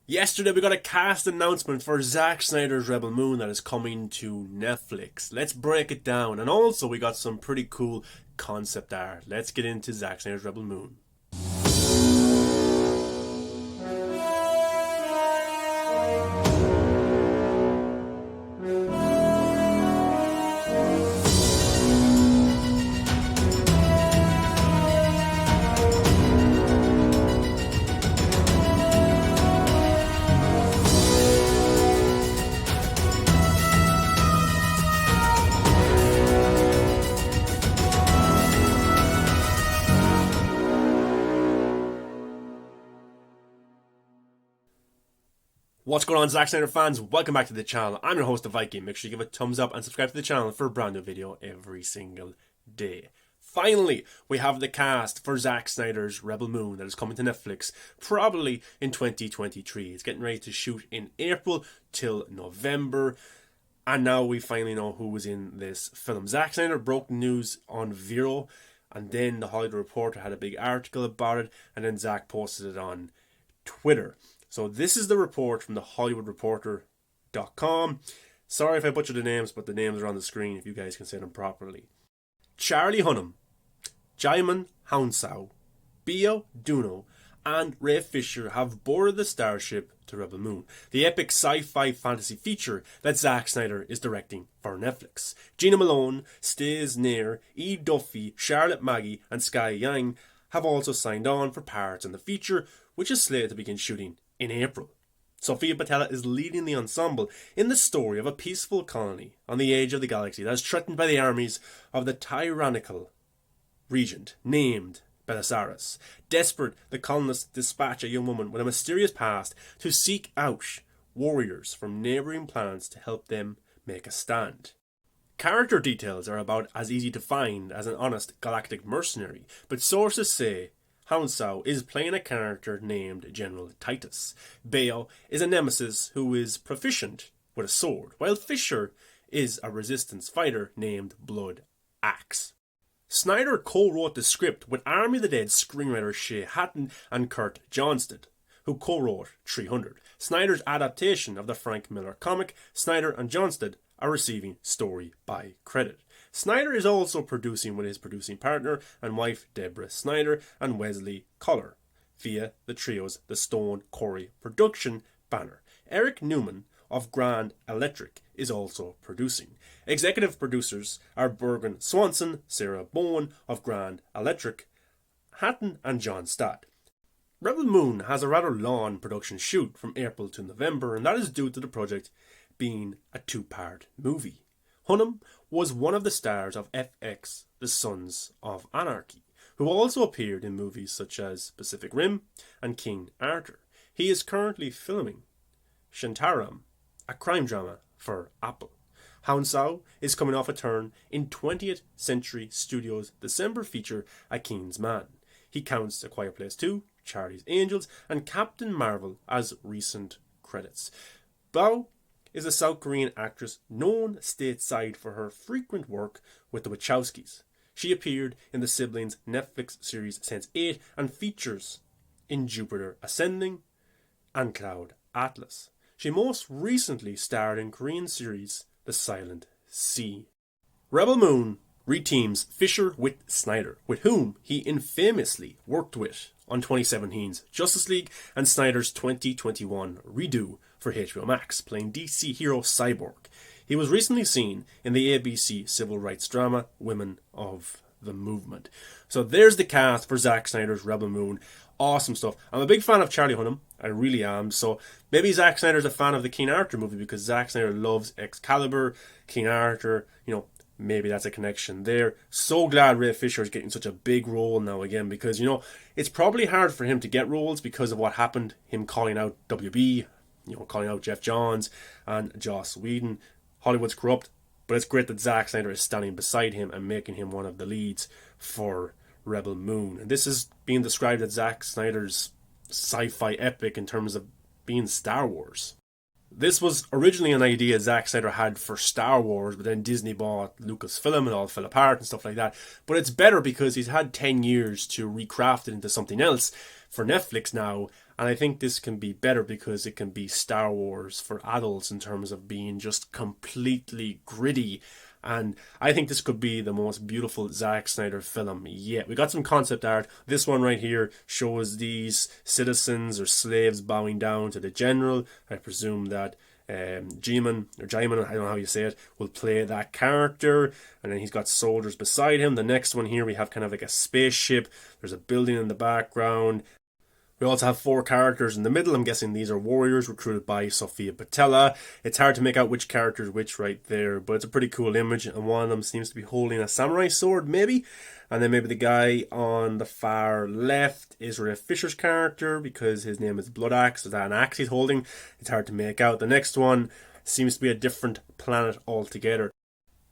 Yesterday we got a cast announcement for Zack Snyder's Rebel Moon that is coming to Netflix. Let's break it down. And also we got some pretty cool concept art. Let's get into Zack Snyder's Rebel Moon. What's going on, Zack Snyder fans? Welcome back to the channel. I'm your host, the Viking. Make sure you give a thumbs up and subscribe to the channel for a brand new video every single day. Finally, we have the cast for Zack Snyder's Rebel Moon that is coming to Netflix probably in 2023. It's getting ready to shoot in April till November. And now we finally know who was in this film. Zack Snyder broke the news on Vero, and then the Hollywood Reporter had a big article about it, and then Zack posted it on Twitter. So this is the report from the HollywoodReporter.com. Sorry if I butchered the names, but the names are on the screen if you guys can say them properly. Charlie Hunnam, Jaimin Hounsou, Bio Duno, and Ray Fisher have boarded the starship to Rebel Moon, the epic sci-fi fantasy feature that Zack Snyder is directing for Netflix. Gina Malone, Stays Nair, E. Duffy, Charlotte Maggie, and Sky Yang have also signed on for parts in the feature, which is slated to begin shooting in April. Sofia Boutella is leading the ensemble in the story of a peaceful colony on the edge of the galaxy that is threatened by the armies of the tyrannical regent named Belisarius. Desperate, the colonists dispatch a young woman with a mysterious past to seek out warriors from neighbouring planets to help them make a stand. Character details are about as easy to find as an honest galactic mercenary, but sources say Hounsou is playing a character named General Titus. Bayo is a nemesis who is proficient with a sword, while Fisher is a resistance fighter named Blood Axe. Snyder co-wrote the script with Army of the Dead screenwriters Shea Hatton and Kurt Johnstad, who co-wrote 300. Snyder's adaptation of the Frank Miller comic, Snyder and Johnstad are receiving story by credit. Snyder is also producing with his producing partner and wife Deborah Snyder and Wesley Coller via the trio's The Stone Quarry production banner. Eric Newman of Grand Electric is also producing. Executive producers are Bergen Swanson, Sarah Bowen of Grand Electric, Hatton and John Stott. Rebel Moon has a rather long production shoot from April to November, and that is due to the project being a two-part movie. Hunnam was one of the stars of FX The Sons of Anarchy, who also appeared in movies such as Pacific Rim and King Arthur. He is currently filming Shantaram, a crime drama for Apple. Hounsou is coming off a turn in 20th Century Studios' December feature A King's Man. He counts A Quiet Place 2, Charlie's Angels, and Captain Marvel as recent credits. Bao is a South Korean actress known stateside for her frequent work with the Wachowskis. She appeared in the siblings' Netflix series Sense8 and features in Jupiter Ascending and Cloud Atlas. She most recently starred in Korean series The Silent Sea. Rebel Moon reteams Fisher with Snyder, with whom he infamously worked with on 2017's Justice League and Snyder's 2021 redo for HBO Max, playing DC hero Cyborg. He was recently seen in the ABC civil rights drama Women of the Movement. So there's the cast for Zack Snyder's Rebel Moon. Awesome stuff. I'm a big fan of Charlie Hunnam. I really am. So maybe Zack Snyder's a fan of the King Arthur movie because Zack Snyder loves Excalibur, King Arthur, maybe that's a connection there. So glad Ray Fisher is getting such a big role now again because, it's probably hard for him to get roles because of what happened, him calling out WB, calling out Jeff Johns and Joss Whedon. Hollywood's corrupt, but it's great that Zack Snyder is standing beside him and making him one of the leads for Rebel Moon. And this is being described as Zack Snyder's sci-fi epic in terms of being Star Wars. This was originally an idea Zack Snyder had for Star Wars, but then Disney bought Lucasfilm and all fell apart and stuff like that. But it's better because he's had 10 years to recraft it into something else for Netflix now, And I think this can be better because it can be Star Wars for adults in terms of being just completely gritty. And I think this could be the most beautiful Zack Snyder film yet. We got some concept art. This one right here shows these citizens or slaves bowing down to the general. I presume that Jaimin, I don't know how you say it, will play that character. And then he's got soldiers beside him. The next one here, we have kind of like a spaceship. There's a building in the background. We also have 4 characters in the middle. I'm guessing these are warriors recruited by Sofia Boutella. It's hard to make out which character is which right there, but it's a pretty cool image, and one of them seems to be holding a samurai sword, maybe. And then maybe the guy on the far left is Ray Fisher's character, because his name is Blood Axe. Is that an axe he's holding? It's hard to make out. The next one seems to be a different planet altogether.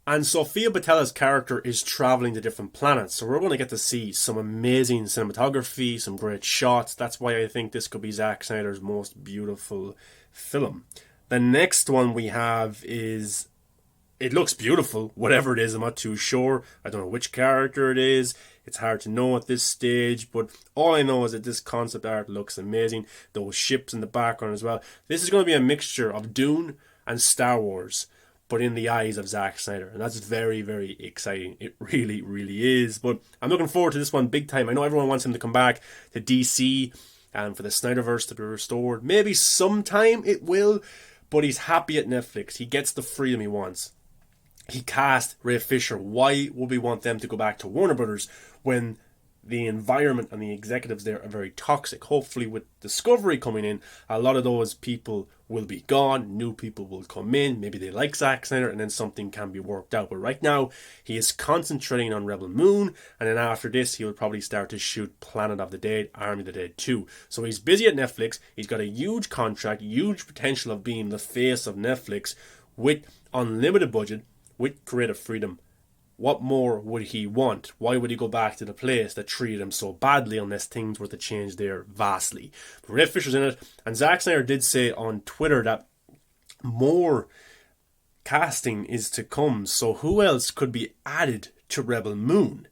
And Sofia Boutella's character is traveling to different planets, so we're going to get to see some amazing cinematography, some great shots. That's why I think this could be Zack Snyder's most beautiful film. The next one we have is, it looks beautiful, whatever it is, I'm not too sure. I don't know which character it is. It's hard to know at this stage, but all I know is that this concept art looks amazing. Those ships in the background as well. This is going to be a mixture of Dune and Star Wars, but in the eyes of Zack Snyder. And that's very, very exciting. It really, really is. But I'm looking forward to this one big time. I know everyone wants him to come back to DC and for the Snyderverse to be restored. Maybe sometime it will, but he's happy at Netflix. He gets the freedom he wants. He cast Ray Fisher. Why would we want them to go back to Warner Brothers when the environment and the executives there are very toxic? Hopefully with Discovery coming in, a lot of those people will be gone, new people will come in, maybe they like Zack Snyder, and then something can be worked out. But right now, he is concentrating on Rebel Moon, and then after this, he will probably start to shoot Planet of the Dead, Army of the Dead 2. So he's busy at Netflix, he's got a huge contract, huge potential of being the face of Netflix, with unlimited budget, with creative freedom. What more would he want? Why would he go back to the place that treated him so badly unless things were to change there vastly? But Ray Fisher's in it, and Zack Snyder did say on Twitter that more casting is to come. So who else could be added to Rebel Moon?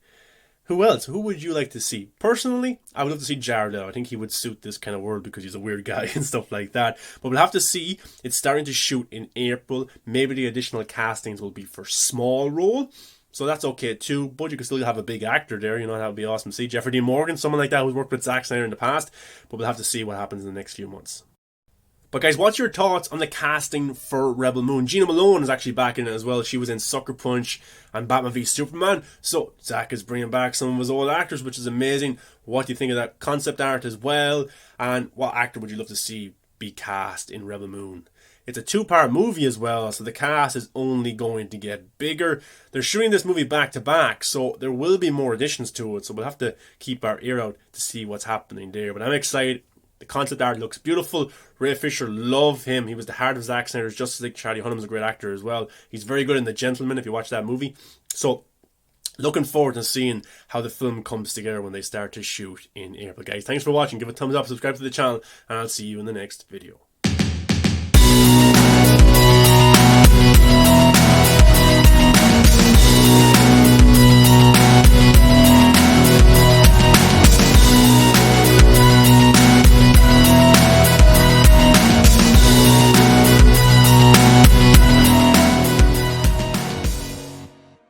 Who else? Who would you like to see? Personally, I would love to see Jared Leto. I think he would suit this kind of world because he's a weird guy and stuff like that. But we'll have to see. It's starting to shoot in April. Maybe the additional castings will be for small role. So that's okay too, but you can still have a big actor there, you know, that would be awesome to see. Jeffrey Dean Morgan, someone like that who's worked with Zack Snyder in the past, but we'll have to see what happens in the next few months. But guys, what's your thoughts on the casting for Rebel Moon? Gina Malone is actually back in it as well. She was in Sucker Punch and Batman v Superman, so Zack is bringing back some of his old actors, which is amazing. What do you think of that concept art as well? And what actor would you love to see be cast in Rebel Moon? It's a 2-part movie as well, so the cast is only going to get bigger. They're shooting this movie back to back, so there will be more additions to it, so we'll have to keep our ear out to see what's happening there. But I'm excited. The concept art looks beautiful. Ray Fisher, love him. He was the heart of Zack Snyder's Justice League. Charlie Hunnam's a great actor as well. He's very good in The Gentleman, if you watch that movie. So, looking forward to seeing how the film comes together when they start to shoot in April. Guys, thanks for watching. Give it a thumbs up, subscribe to the channel, and I'll see you in the next video.